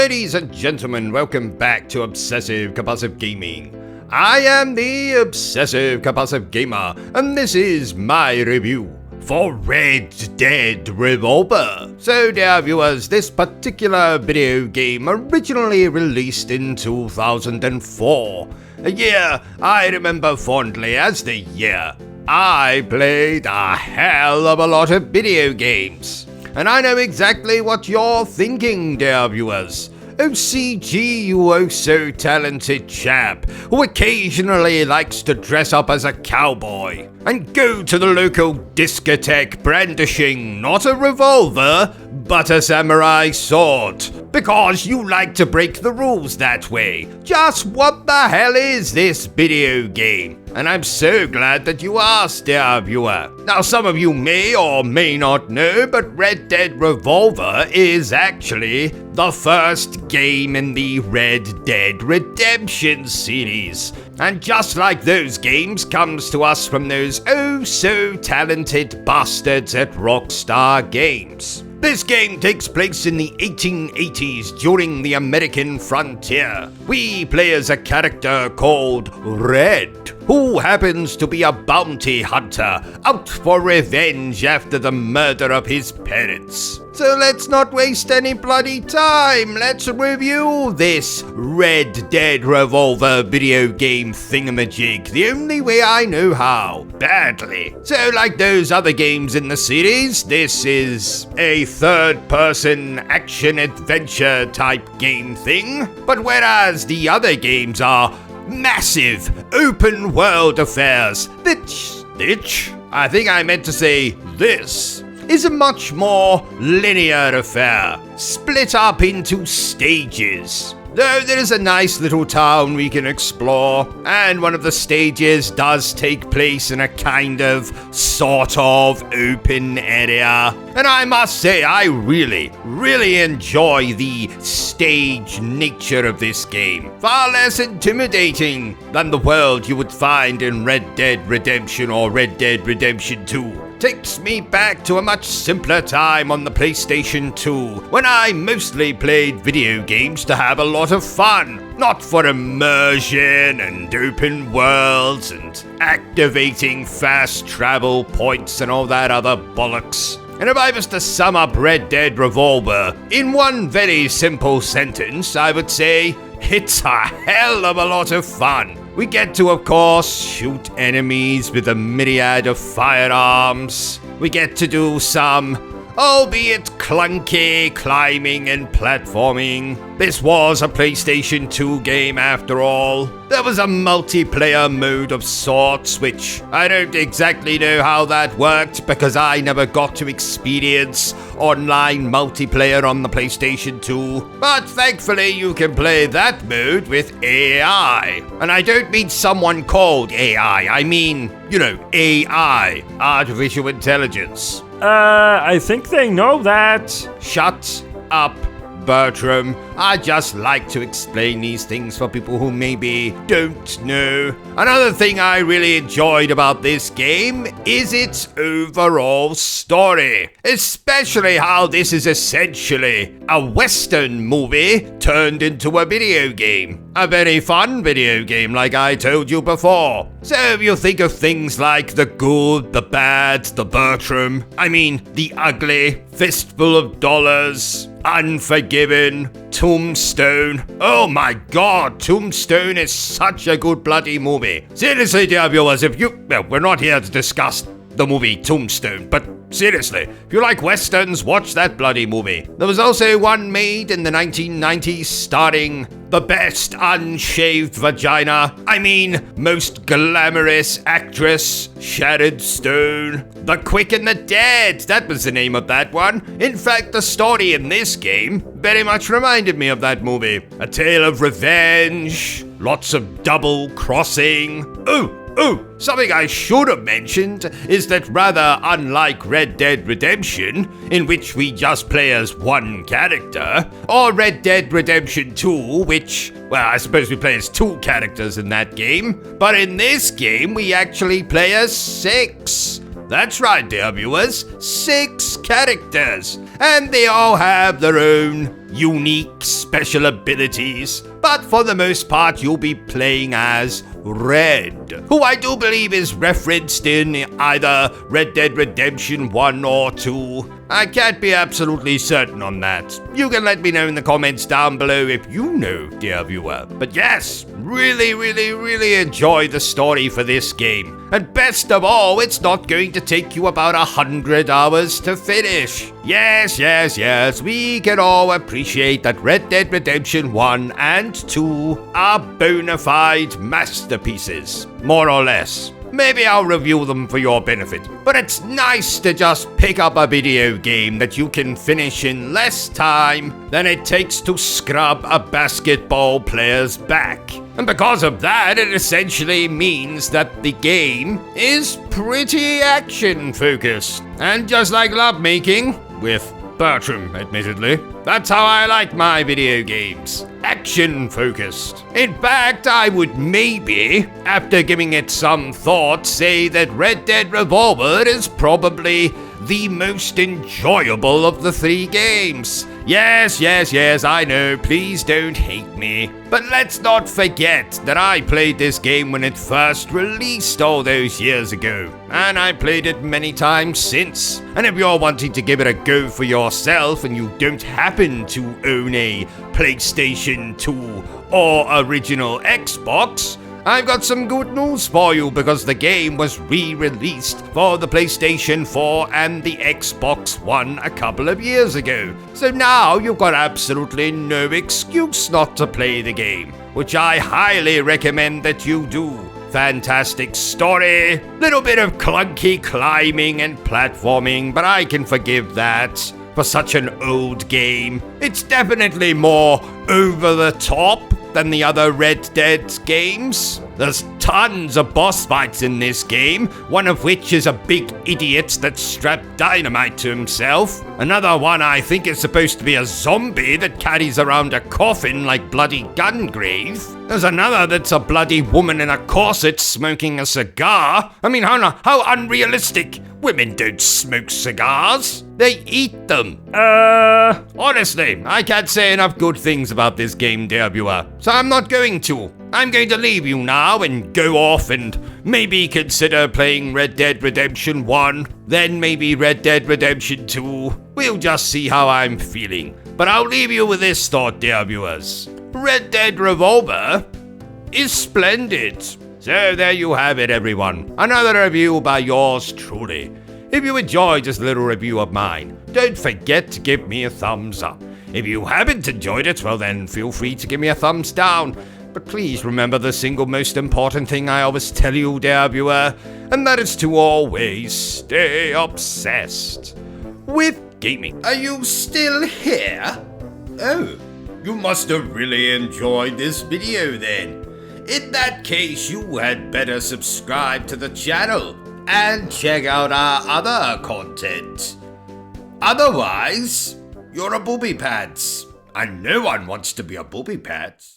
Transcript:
Ladies and gentlemen, welcome back to Obsessive Compulsive Gaming. I am the Obsessive Compulsive Gamer, and this is my review for Red Dead Revolver. So dear viewers, this particular video game originally released in 2004, a year I remember fondly as the year I played a hell of a lot of video games. And I know exactly what you're thinking, dear viewers. OCG, you oh so talented chap who occasionally likes to dress up as a cowboy and go to the local discotheque brandishing not a revolver, but a samurai sword, because you like to break the rules that way. Just what the hell is this video game? And I'm so glad that you asked, dear viewer. Now, some of you may or may not know, but Red Dead Revolver is actually the first game in the Red Dead Redemption series. And just like those games, comes to us from those oh so talented bastards at Rockstar Games. This game takes place in the 1880s during the American frontier. We play as a character called Red, who happens to be a bounty hunter out for revenge after the murder of his parents. So let's not waste any bloody time. Let's review this Red Dead Revolver video game thingamajig the only way I know how, badly. So like those other games in the series, this is a third-person action-adventure type game thing. But whereas the other games are massive open-world affairs, I think I meant to say this is a much more linear affair, split up into stages. Though there is a nice little town we can explore, and one of the stages does take place in a kind of, sort of open area. And I must say, I really enjoy the stage nature of this game. Far less intimidating than the world you would find in Red Dead Redemption or Red Dead Redemption 2. Takes me back to a much simpler time on the PlayStation 2, when I mostly played video games to have a lot of fun, not for immersion and open worlds and activating fast travel points and all that other bollocks. And if I was to sum up Red Dead Revolver in one very simple sentence, I would say, it's a hell of a lot of fun. We get to, of course, shoot enemies with a myriad of firearms. We get to do some, albeit clunky, climbing and platforming. This was a PlayStation 2 game after all. There was a multiplayer mode of sorts, which I don't exactly know how that worked because I never got to experience online multiplayer on the PlayStation 2. But thankfully you can play that mode with AI. And I don't mean someone called AI, I mean, you know, AI, artificial intelligence. I think they know that. Shut up, Bertrum. I just like to explain these things for people who maybe don't know. Another thing I really enjoyed about this game is its overall story, especially how this is essentially a Western movie turned into a video game. A very fun video game, like I told you before. So if you think of things like the good, the bad, the Bertrum, I mean the ugly, fistful of dollars, Unforgiven, Tombstone. Oh my god, Tombstone is such a good bloody movie. Seriously, dear viewers, we're not here to discuss the movie Tombstone, but seriously, if you like westerns, watch that bloody movie. There was also one made in the 1990s starring the best unshaved vagina, most glamorous actress, Sharon Stone. The Quick and the Dead, that was the name of that one. In fact, the story in this game very much reminded me of that movie. A tale of revenge, lots of double crossing. Something I should have mentioned is that rather unlike Red Dead Redemption, in which we just play as one character, or Red Dead Redemption 2, which, well, I suppose we play as two characters in that game, but in this game we actually play as 6. That's right, dear viewers, 6 characters, and they all have their own unique special abilities, but for the most part you'll be playing as Red, who I do believe is referenced in either Red Dead Redemption 1 or 2. I can't be absolutely certain on that. You can let me know in the comments down below if you know, dear viewer. But yes, really enjoy the story for this game. And best of all, it's not going to take you about 100 hours to finish. Yes, we can all appreciate that Red Dead Redemption 1 and 2 are bona fide masterpieces, more or less. Maybe I'll review them for your benefit, but it's nice to just pick up a video game that you can finish in less time than it takes to scrub a basketball player's back. And because of that, it essentially means that the game is pretty action-focused. And just like lovemaking, with Bertrum, admittedly, that's how I like my video games. Action-focused. In fact, I would maybe, after giving it some thought, say that Red Dead Revolver is probably the most enjoyable of the 3 games. Yes, I know, please don't hate me. But let's not forget that I played this game when it first released all those years ago, and I played it many times since. And if you're wanting to give it a go for yourself and you don't happen to own a PlayStation 2 or original Xbox, I've got some good news for you, because the game was re-released for the PlayStation 4 and the Xbox One a couple of years ago. So now you've got absolutely no excuse not to play the game, which I highly recommend that you do. Fantastic story, little bit of clunky climbing and platforming, but I can forgive that for such an old game. It's definitely more over the top than the other Red Dead games. There's tons of boss fights in this game, one of which is a big idiot that's strapped dynamite to himself. Another one I think is supposed to be a zombie that carries around a coffin like bloody Gungrave. There's another that's a bloody woman in a corset smoking a cigar. I mean, how unrealistic. Women don't smoke cigars. They eat them. Honestly, I can't say enough good things about this game, dear viewer, so I'm not going to. I'm going to leave you now and go off and maybe consider playing Red Dead Redemption 1, then maybe Red Dead Redemption 2. We'll just see how I'm feeling. But I'll leave you with this thought, dear viewers. Red Dead Revolver is splendid. So there you have it, everyone. Another review by yours truly. If you enjoyed this little review of mine, don't forget to give me a thumbs up. If you haven't enjoyed it, well then feel free to give me a thumbs down. But please remember the single most important thing I always tell you, dear viewer, and that is to always stay obsessed with gaming. Are you still here? Oh, you must have really enjoyed this video then. In that case, you had better subscribe to the channel and check out our other content. Otherwise, you're a booby pants, and no one wants to be a booby pants.